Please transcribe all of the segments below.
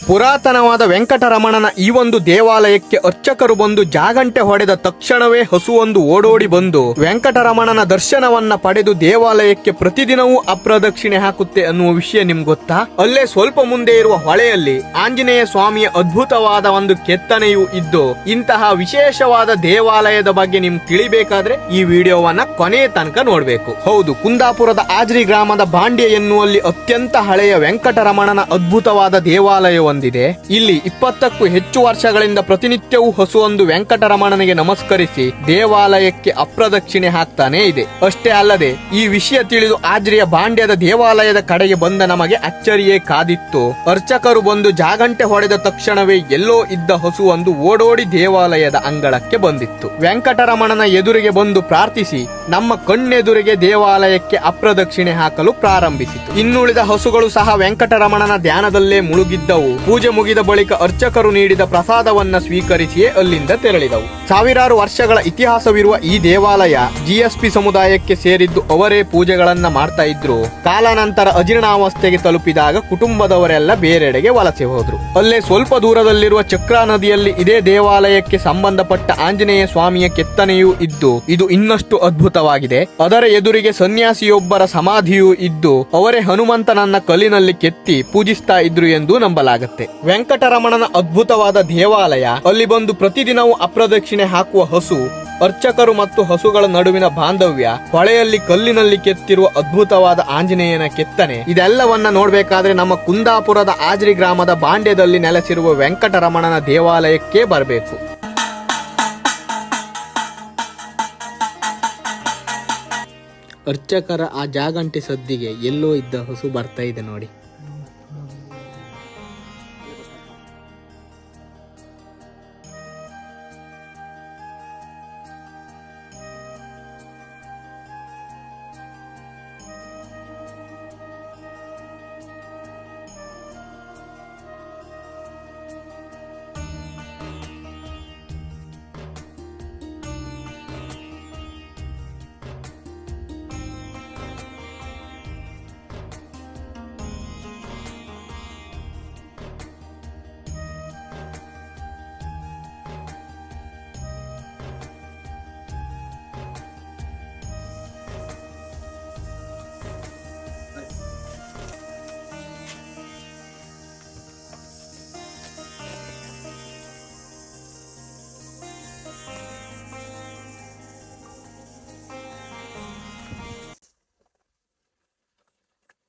ಪುರಾತನವಾದ ವೆಂಕಟರಮಣನ ಈ ಒಂದು ದೇವಾಲಯಕ್ಕೆ ಅರ್ಚಕರು ಬಂದು ಜಾಗಂಟೆ ಹೊಡೆದ ತಕ್ಷಣವೇ ಹಸುವೊಂದು ಓಡೋಡಿ ಬಂದು ವೆಂಕಟರಮಣನ ದರ್ಶನವನ್ನ ಪಡೆದು ದೇವಾಲಯಕ್ಕೆ ಪ್ರತಿದಿನವೂ ಅಪ್ರದಕ್ಷಿಣೆ ಹಾಕುತ್ತೆ ಅನ್ನುವ ವಿಷಯ ನಿಮ್ಗೆ ಗೊತ್ತಾ? ಅಲ್ಲೇ ಸ್ವಲ್ಪ ಮುಂದೆ ಇರುವ ಹೊಳೆಯಲ್ಲಿ ಆಂಜನೇಯ ಸ್ವಾಮಿಯ ಅದ್ಭುತವಾದ ಒಂದು ಕೆತ್ತನೆಯು ಇದ್ದು, ಇಂತಹ ವಿಶೇಷವಾದ ದೇವಾಲಯದ ಬಗ್ಗೆ ನಿಮ್ಗೆ ತಿಳಿಬೇಕಾದ್ರೆ ಈ ವಿಡಿಯೋವನ್ನ ಕೊನೆಯ ತನಕ ನೋಡ್ಬೇಕು. ಹೌದು, ಕುಂದಾಪುರದ ಆಜ್ರಿ ಗ್ರಾಮದ ಬಾಂಡ್ಯ ಎನ್ನುವಲ್ಲಿ ಅತ್ಯಂತ ಹಳೆಯ ವೆಂಕಟರಮಣನ ಅದ್ಭುತವಾದ ದೇವಾಲಯ ಹೊಂದಿದೆ. ಇಲ್ಲಿ 20ಕ್ಕೂ ಹೆಚ್ಚು ವರ್ಷಗಳಿಂದ ಪ್ರತಿನಿತ್ಯವೂ ಹಸುವೊಂದು ವೆಂಕಟರಮಣನಿಗೆ ನಮಸ್ಕರಿಸಿ ದೇವಾಲಯಕ್ಕೆ ಅಪ್ರದಕ್ಷಿಣೆ ಹಾಕ್ತಾನೆ ಇದೆ. ಅಷ್ಟೇ ಅಲ್ಲದೆ ಈ ವಿಷಯ ತಿಳಿದು ಆಜ್ರಿಯ ಬಾಂಡ್ಯದ ದೇವಾಲಯದ ಕಡೆಗೆ ಬಂದ ನಮಗೆ ಅಚ್ಚರಿಯೇ ಕಾದಿತ್ತು. ಅರ್ಚಕರು ಬಂದು ಜಾಗಂಟೆ ಹೊಡೆದ ತಕ್ಷಣವೇ ಎಲ್ಲೋ ಇದ್ದ ಹಸುವೊಂದು ಓಡೋಡಿ ದೇವಾಲಯದ ಅಂಗಳಕ್ಕೆ ಬಂದಿತ್ತು. ವೆಂಕಟರಮಣನ ಎದುರಿಗೆ ಬಂದು ಪ್ರಾರ್ಥಿಸಿ ನಮ್ಮ ಕಣ್ಣೆದುರಿಗೆ ದೇವಾಲಯಕ್ಕೆ ಅಪ್ರದಕ್ಷಿಣೆ ಹಾಕಲು ಪ್ರಾರಂಭಿಸಿತು. ಇನ್ನುಳಿದ ಹಸುಗಳು ಸಹ ವೆಂಕಟರಮಣನ ಧ್ಯಾನದಲ್ಲೇ ಮುಳುಗಿದ್ದವು. ಪೂಜೆ ಮುಗಿದ ಬಳಿಕ ಅರ್ಚಕರು ನೀಡಿದ ಪ್ರಸಾದವನ್ನ ಸ್ವೀಕರಿಸಿಯೇ ಅಲ್ಲಿಂದ ತೆರಳಿದವು. ಸಾವಿರಾರು ವರ್ಷಗಳ ಇತಿಹಾಸವಿರುವ ಈ ದೇವಾಲಯ ಜಿಎಸ್ಪಿ ಸಮುದಾಯಕ್ಕೆ ಸೇರಿದ್ದು ಅವರೇ ಪೂಜೆಗಳನ್ನ ಮಾಡ್ತಾ ಇದ್ರು. ಕಾಲಾನಂತರ ಅಜೀರ್ಣಾವಸ್ಥೆಗೆ ತಲುಪಿದಾಗ ಕುಟುಂಬದವರೆಲ್ಲ ಬೇರೆಡೆಗೆ ವಲಸೆ ಹೋದ್ರು. ಅಲ್ಲೇ ಸ್ವಲ್ಪ ದೂರದಲ್ಲಿರುವ ಚಕ್ರಾ ನದಿಯಲ್ಲಿ ಇದೇ ದೇವಾಲಯಕ್ಕೆ ಸಂಬಂಧಪಟ್ಟ ಆಂಜನೇಯ ಸ್ವಾಮಿಯ ಕೆತ್ತನೆಯೂ ಇದ್ದು, ಇದು ಇನ್ನಷ್ಟು ಅದ್ಭುತವಾಗಿದೆ. ಅದರ ಎದುರಿಗೆ ಸನ್ಯಾಸಿಯೊಬ್ಬರ ಸಮಾಧಿಯೂ ಇದ್ದು, ಅವರೇ ಹನುಮಂತನನ್ನ ಕಲ್ಲಿನಲ್ಲಿ ಕೆತ್ತಿ ಪೂಜಿಸ್ತಾ ಇದ್ರು ಎಂದು ನಂಬಲಾಗುತ್ತೆ. ವೆಂಕಟರಮಣನ ಅದ್ಭುತವಾದ ದೇವಾಲಯ, ಅಲ್ಲಿ ಬಂದು ಪ್ರತಿದಿನವೂ ಅಪ್ರದಕ್ಷಿಣೆ ಹಾಕುವ ಹಸು, ಅರ್ಚಕರು ಮತ್ತು ಹಸುಗಳ ನಡುವಿನ ಬಾಂಧವ್ಯ, ಹೊಳೆಯಲ್ಲಿ ಕಲ್ಲಿನಲ್ಲಿ ಕೆತ್ತಿರುವ ಅದ್ಭುತವಾದ ಆಂಜನೇಯನ ಕೆತ್ತನೆ, ಇದೆಲ್ಲವನ್ನ ನೋಡ್ಬೇಕಾದ್ರೆ ನಮ್ಮ ಕುಂದಾಪುರದ ಆಜ್ರಿ ಗ್ರಾಮದ ಬಾಂಡ್ಯದಲ್ಲಿ ನೆಲೆಸಿರುವ ವೆಂಕಟರಮಣನ ದೇವಾಲಯಕ್ಕೆ ಬರಬೇಕು. ಅರ್ಚಕರ ಆ ಜಾಗಂಟೆ ಸದ್ದಿಗೆ ಎಲ್ಲೋ ಇದ್ದ ಹಸು ಬರ್ತಾ ಇದೆ ನೋಡಿ.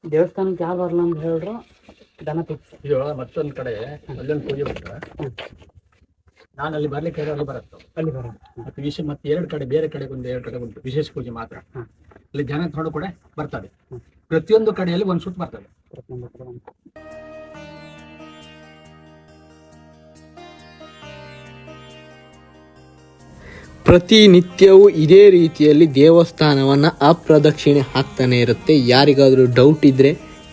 ದೇವಸ್ಥಾನಕ್ಕೆ ಯಾರು ಬರಲ್ಲ ಅಂತ ಹೇಳಿದ್ರು ದನ ಫಿಕ್ಸ್. ಇದು ಮತ್ತೊಂದು ಕಡೆ ಅಲ್ಲೊಂದು ಪೂಜೆ ಬಿಟ್ಟರೆ ನಾನು ಅಲ್ಲಿ ಬರ್ಲಿಕ್ಕೆ ಅಲ್ಲಿ ಬರುತ್ತೆ ಅಲ್ಲಿ ಬರ ಮತ್ತು ಮತ್ತೆ ಎರಡು ಕಡೆ ಬೇರೆ ಕಡೆ ಒಂದು ಎರಡು ಕಡೆ ಉಂಟು ವಿಶೇಷ ಪೂಜೆ ಮಾತ್ರ. ಅಲ್ಲಿ ಜನ ಥೋಡೆ ಕೂಡ ಬರ್ತದೆ. ಪ್ರತಿಯೊಂದು ಕಡೆಯಲ್ಲಿ ಒಂದು ಸುತ್ತು ಬರ್ತದೆ. ಪ್ರತಿಯೊಂದು ಕಡೆ ಒಂದು ಪ್ರತಿನಿತ್ಯವೂ ಇದೇ ರೀತಿಯಲ್ಲಿ ದೇವಸ್ಥಾನವನ್ನ ಅಪ್ರದಕ್ಷಿಣೆ ಹಾಕ್ತಾನೆ ಇರುತ್ತೆ. ಯಾರಿಗಾದ್ರೂ ಡೌಟ್ ಇದ್ರೆ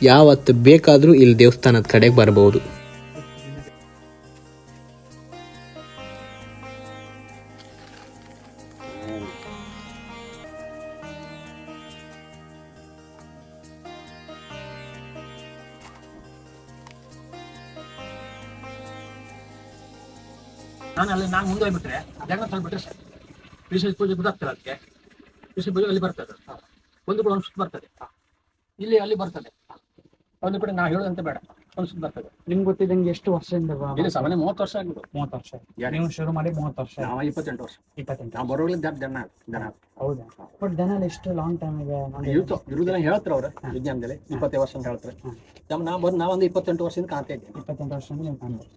ಯಾವತ್ತು ಬೇಕಾದ್ರೂ ಇಲ್ಲಿ ದೇವಸ್ಥಾನದ ಕಡೆಗೆ ಬರಬಹುದು. ನಾನು ಮುಂದೆ ಹೋಗ್ಬಿಟ್ರೆ ಜನ ತಂದ್ಬಿಟ್ರೆ ಸರ್ ವಿಶೇಷ ಪೂಜೆ ಗೊತ್ತಾಗ್ತದೆ. ಅದಕ್ಕೆ ವಿಶೇಷ ಪೂಜೆ ಅಲ್ಲಿ ಬರ್ತದೆ. ಒಂದು ಕೂಡ ಒಂದು ಸುತ್ತು ಬರ್ತದೆ. ಇಲ್ಲಿ ಅಲ್ಲಿ ಬರ್ತದೆ. ಒಂದು ಕಡೆ ನಾವು ಹೇಳೋದಂತ ಬೇಡ, ಒಂದು ಸುತ್ತು ಬರ್ತದೆ. ನಿಮ್ಗೆ ಗೊತ್ತಿದ್ದಂಗೆ ಎಷ್ಟು ವರ್ಷದಿಂದ ಇಲ್ಲಿ ಸಾಮಾನ್ಯ 30 ವರ್ಷ ಆಗ್ಬೋದು. 30 ವರ್ಷ. ನೀವು ಶುರು ಮಾಡಿ 30 ವರ್ಷ. ನಾವು 28 ವರ್ಷ. 28. ನಾವು ಬರೋಗ್ಲಿ ದನ ಹೌದಾ? ಬಟ್ ದನಲ್ಲಿ ಎಷ್ಟು ಲಾಂಗ್ ಟೈಮ್ ಇದೆ ಇರುವುದೆಲ್ಲ ಹೇಳ್ತಾರೆ ಅವ್ರು ವಿಜ್ಞಾನದಲ್ಲಿ 25 ವರ್ಷ ಅಂತ ಹೇಳ್ತಾರೆ. ನಾವೊಂದು 28 ವರ್ಷದಿಂದ ಕಾಣ್ತಾ ಇದ್ದೇನೆ. 28 ವರ್ಷ ನೀವು ಕಾಣ್ಬೋದು.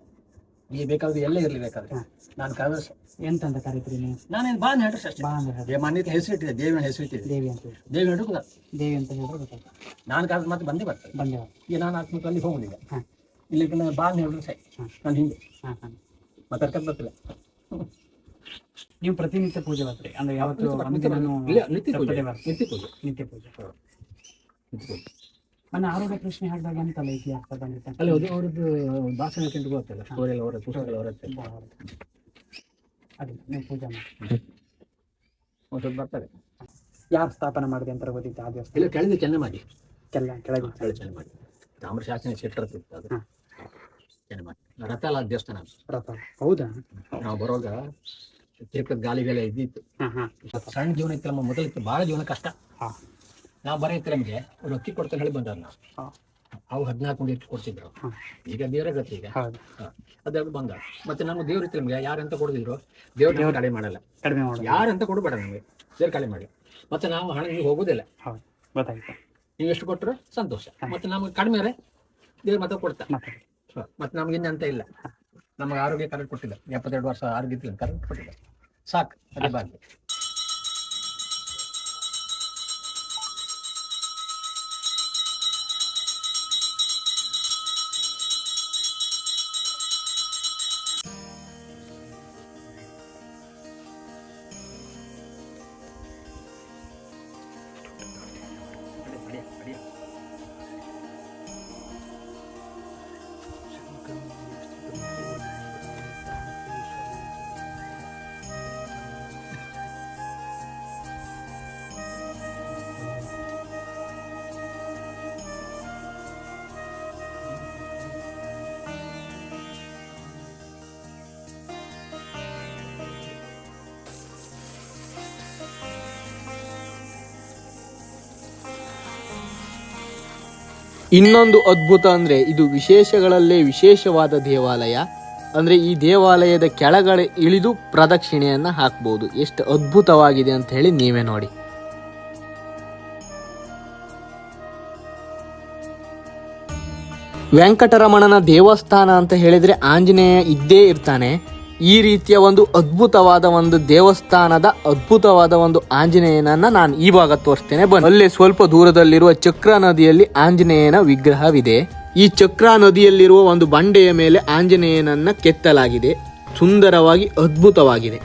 ಈ ಬೇಕಾದ್ರೆ ಎಲ್ಲೇ ಇರಲಿ ಬೇಕಾದ್ರೆ ನಾನು ಕಾದ ಎಂತಂತ ಕರೀತೀರಿ ನೀವು? ನಾನೇನು ಬಾ ಹೇಳ್ರಿ ಅಷ್ಟೇ. ಬಾ ಅಂತ ಹೇಳಿ ಮಾನ್ಯತೆ ಹೆಸರಿಟ್ಟಿದೆ, ದೇವಿನ ಹೆಸರಿಟ್ಟಿದೆ. ದೇವಿ ಅಂತ ಹೇಳಿ. ದೇವಿ ಹೇಳಿದ್ರು ಗೊತ್ತಾಗ್ತದೆ. ದೇವಿ ಅಂತ ಹೇಳಿದ್ರೆ ಗೊತ್ತಾಗ್ತದೆ. ನಾನು ಕಾದ ಮತ್ತೆ ಬಂದೇ ಬರ್ತದೆ. ಬಂದೆ ಈಗ ನಾನು ಆತ್ಮಕ್ಕೆ ಅಲ್ಲಿ ಹೋಗುದಿಲ್ಲ. ಇಲ್ಲಿ ಬಾ ಹೇಳಿದ್ರು ಸೈ ನಾನು ಹಿಂದೆ ಮತ್ತೆ ಕರ್ಕೊಂಡು ಬರ್ತಿಲ್ಲ. ನೀವು ಪ್ರತಿನಿತ್ಯ ಪೂಜೆ ಬರ್ತೀರಿ ಅಂದ್ರೆ ಯಾವತ್ತು ನಿತ್ಯ ಪೂಜೆ. ನಿತ್ಯ ಪೂಜೆ. ನನ್ನ ಆರೋಗ್ಯ ಪ್ರಶ್ನೆ ಹಾಕಿದಾಗ ಎಂತಲ್ಲ ಇತಿಹಾಸ ಬಂದಿತ್ತು ಅಲ್ಲಿ ಅವ್ರದ್ದು ಭಾಷಣ ಅಂತ ಗೊತ್ತಲ್ಲ, ಸ್ಟೋರಿ ಎಲ್ಲ ಅವರ ಪುಸ್ತಕಗಳು ಅವರ ಅದೇ ನೀವು ಪೂಜೆ ಮಾಡಿ ಒಂದು ಬರ್ತದೆ. ಯಾರು ಸ್ಥಾಪನೆ ಮಾಡಿದೆ ಅಂತ ಗೊತ್ತಿತ್ತು ಆ ದೇವಸ್ಥಾನ? ಇಲ್ಲ ಕೆಳಗೆ ಚೆನ್ನ ಮಾಡಿ ಕೆಳಗೆ ಚೆನ್ನ ಮಾಡಿ ತಾಮ್ರ ಶಾಸನ ಶೆಟ್ಟರ್ ಅದು. ರಥಾಲ ದೇವಸ್ಥಾನ. ರಥ ಹೌದಾ? ನಾವು ಬರೋವಾಗ ತಿರುಪತಿ ಗಾಲಿಗೆಲ್ಲ ಇದ್ದಿತ್ತು. ಸಣ್ಣ ಜೀವನ ಇತ್ತು ನಮ್ಮ ಮೊದಲಿತ್ತು, ಭಾಳ ಜೀವನ ಕಷ್ಟ. ನಾವು ಬರೀ ಇತ್ತು ನಮಗೆ ಒಂದು ಅಕ್ಕಿ ಕೊಡ್ತಾರೆ ಹೇಳಿ ಬಂದ ನಾವು. ಅವು 14 ಮಂದಿ ಅಕ್ಕಿ ಕೊಡ್ತಿದ್ರು. ಈಗ ಬೇರೆ ಗತಿ ಈಗ ಅದಾಗ ಬಂದ. ಮತ್ತೆ ನಮ್ಮ ದೇವ್ರ ಇತ್ತು ನಮಗೆ, ಯಾರಂತ ಕೊಡದಿದ್ರು ದೇವ್ರ ಕಡಿಮೆ ಮಾಡಲ್ಲ, ಯಾರಂತ ಕೊಡಬೇಡ ನಮಗೆ, ದೇವ್ರ ಕಡಿಮೆ ಮಾಡಿ. ಮತ್ತೆ ನಾವು ಹಣ ನೀವು ಹೋಗೋದಿಲ್ಲ, ನೀವು ಎಷ್ಟು ಕೊಟ್ಟರು ಸಂತೋಷ. ಮತ್ತೆ ನಮ್ಗೆ ಕಡಿಮೆ ದೇವ್ರ ಮತ್ತೆ ಕೊಡ್ತಾ. ಮತ್ತೆ ನಮ್ಗೆ ಇನ್ನಂತ ಇಲ್ಲ, ನಮಗೆ ಆರೋಗ್ಯ ಕರೆಕ್ಟ್ ಕೊಟ್ಟಿಲ್ಲ, 72 ವರ್ಷ ಆರೋಗ್ಯ ಇತ್ತು ಕರೆಕ್ಟ್ ಕೊಟ್ಟಿಲ್ಲ, ಸಾಕು ಅದೇ ಭಾಗ್ಯ. ಇನ್ನೊಂದು ಅದ್ಭುತ ಅಂದ್ರೆ ಇದು ವಿಶೇಷಗಳಲ್ಲೇ ವಿಶೇಷವಾದ ದೇವಾಲಯ. ಅಂದ್ರೆ ಈ ದೇವಾಲಯದ ಕೆಳಗಡೆ ಇಳಿದು ಪ್ರದಕ್ಷಿಣೆಯನ್ನ ಹಾಕಬಹುದು. ಎಷ್ಟು ಅದ್ಭುತವಾಗಿದೆ ಅಂತ ಹೇಳಿ ನೀವೇ ನೋಡಿ. ವೆಂಕಟರಮಣನ ದೇವಸ್ಥಾನ ಅಂತ ಹೇಳಿದ್ರೆ ಆಂಜನೇಯ ಇದ್ದೇ ಇರ್ತಾನೆ. ಈ ರೀತಿಯ ಒಂದು ಅದ್ಭುತವಾದ ಒಂದು ದೇವಸ್ಥಾನದ ಅದ್ಭುತವಾದ ಒಂದು ಆಂಜನೇಯನನ್ನ ನಾನು ಇವಾಗ ತೋರಿಸ್ತೇನೆ. ಅಲ್ಲೇ ಸ್ವಲ್ಪ ದೂರದಲ್ಲಿರುವ ಚಕ್ರ ನದಿಯಲ್ಲಿ ಆಂಜನೇಯನ ವಿಗ್ರಹವಿದೆ. ಈ ಚಕ್ರ ನದಿಯಲ್ಲಿರುವ ಒಂದು ಬಂಡೆಯ ಮೇಲೆ ಆಂಜನೇಯನನ್ನ ಕೆತ್ತಲಾಗಿದೆ. ಸುಂದರವಾಗಿ ಅದ್ಭುತವಾಗಿದೆ.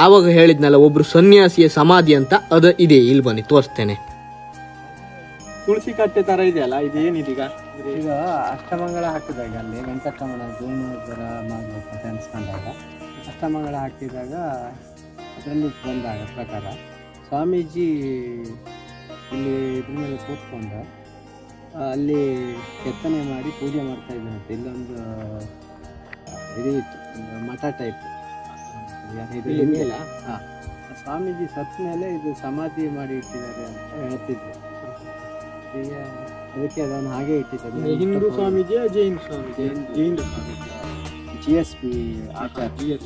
ಆವಾಗ ಹೇಳಿದ್ನಲ್ಲ ಒಬ್ರು ಸನ್ಯಾಸಿಯ ಸಮಾಧಿ ಅಂತ, ಅದು ಇದೆ. ಇಲ್ಲಿ ಬನ್ನಿ ತೋರಿಸ್ತೇನೆ. ತುಳಸಿ ಕಟ್ಟೆ ತರ ಇದೆಯಲ್ಲ, ಇದೇನಿದೀಗ? ಈಗ ಅಷ್ಟಮಂಗಳ ಹಾಕಿದಾಗ ಅಲ್ಲಿ ವೆಂಕಟರಮಣ ಜೀರ್ಣೋದ್ಧಾರ ಮಾಡಬೇಕು ಅಂತ ಅನ್ಸ್ಕೊಂಡಾಗ ಅಷ್ಟಮಂಗಳ ಹಾಕಿದಾಗ ಅದರಲ್ಲಿ ಬಂದಾಗ ಪ್ರಕಾರ ಸ್ವಾಮೀಜಿ ಇಲ್ಲಿ ಇದ್ರ ಮೇಲೆ ಕೂತ್ಕೊಂಡು ಅಲ್ಲಿ ಕೆತ್ತನೆ ಮಾಡಿ ಪೂಜೆ ಮಾಡ್ತಾ ಇದ್ದಾರಂತೆ. ಇಲ್ಲೊಂದು ಇದು ಇತ್ತು, ಮಠ ಟೈಪ್. ಸ್ವಾಮೀಜಿ ಸತ್ತ ಮೇಲೆ ಇದು ಸಮಾಧಿ ಮಾಡಿ ಇಟ್ಟಿದ್ದಾರೆ ಅಂತ ಹೇಳ್ತಿದ್ರು. ಈಗ ಅದಕ್ಕೆ ಅದನ್ನು ಹಾಗೆ ಇಟ್ಟಿದ್ದಾರೆ. ಹಿಂದೂ ಸ್ವಾಮೀಜಿಯ ಜೈನ್ ಸ್ವಾಮೀಜಿ? ಜೈನ್ ಸ್ವಾಮೀಜಿ, GSP ಆಚಾರ್ಯ.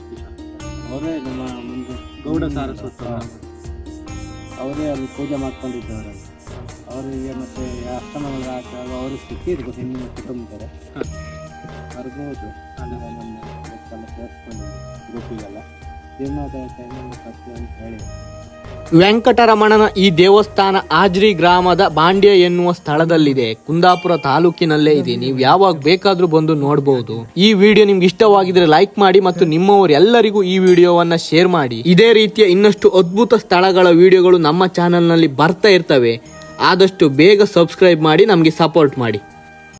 ಅವರೇ ನಮ್ಮ ಮುಂದೆ ಗೌಡ ಸಾರಸ್ವತ ಅವರೇ ಅಲ್ಲಿ ಪೂಜೆ ಮಾಡ್ಕೊಂಡಿದ್ದವರು. ಅವರಿಗೆ ಮತ್ತೆ ಅಷ್ಟಮಂಗಳ ಹಾಕಿದಾಗ ಅವರು ಸಿಕ್ಕಿದ್ರು ಹೆಣ್ಣಿನ ಕುಟುಂಬದವರೇ ಬರ್ಬೋದು. ನಮ್ಮ ತೋರಿಸ್ಕೊಂಡು ಗ್ರೂಪಿಗೆಲ್ಲ ಜೀರ್ಣೋದ್ಧಾರ ಟೈಮಲ್ಲಿ ಕತ್ತು ಅಂತ ಹೇಳಿ. ವೆಂಕಟರಮಣನ ಈ ದೇವಸ್ಥಾನ ಆಜ್ರಿ ಗ್ರಾಮದ ಬಾಂಡ್ಯ ಎನ್ನುವ ಸ್ಥಳದಲ್ಲಿದೆ. ಕುಂದಾಪುರ ತಾಲೂಕಿನಲ್ಲೇ ಇದೆ. ನೀವು ಯಾವಾಗ ಬೇಕಾದ್ರೂ ಬಂದು ನೋಡಬಹುದು. ಈ ವಿಡಿಯೋ ನಿಮ್ಗೆ ಇಷ್ಟವಾಗಿದ್ರೆ ಲೈಕ್ ಮಾಡಿ ಮತ್ತು ನಿಮ್ಮವರೆಲ್ಲರಿಗೂ ಈ ವಿಡಿಯೋವನ್ನ ಶೇರ್ ಮಾಡಿ. ಇದೇ ರೀತಿಯ ಇನ್ನಷ್ಟು ಅದ್ಭುತ ಸ್ಥಳಗಳ ವಿಡಿಯೋಗಳು ನಮ್ಮ ಚಾನೆಲ್ ನಲ್ಲಿ ಬರ್ತಾ ಇರ್ತವೆ. ಆದಷ್ಟು ಬೇಗ ಸಬ್ಸ್ಕ್ರೈಬ್ ಮಾಡಿ ನಮಗೆ ಸಪೋರ್ಟ್ ಮಾಡಿ.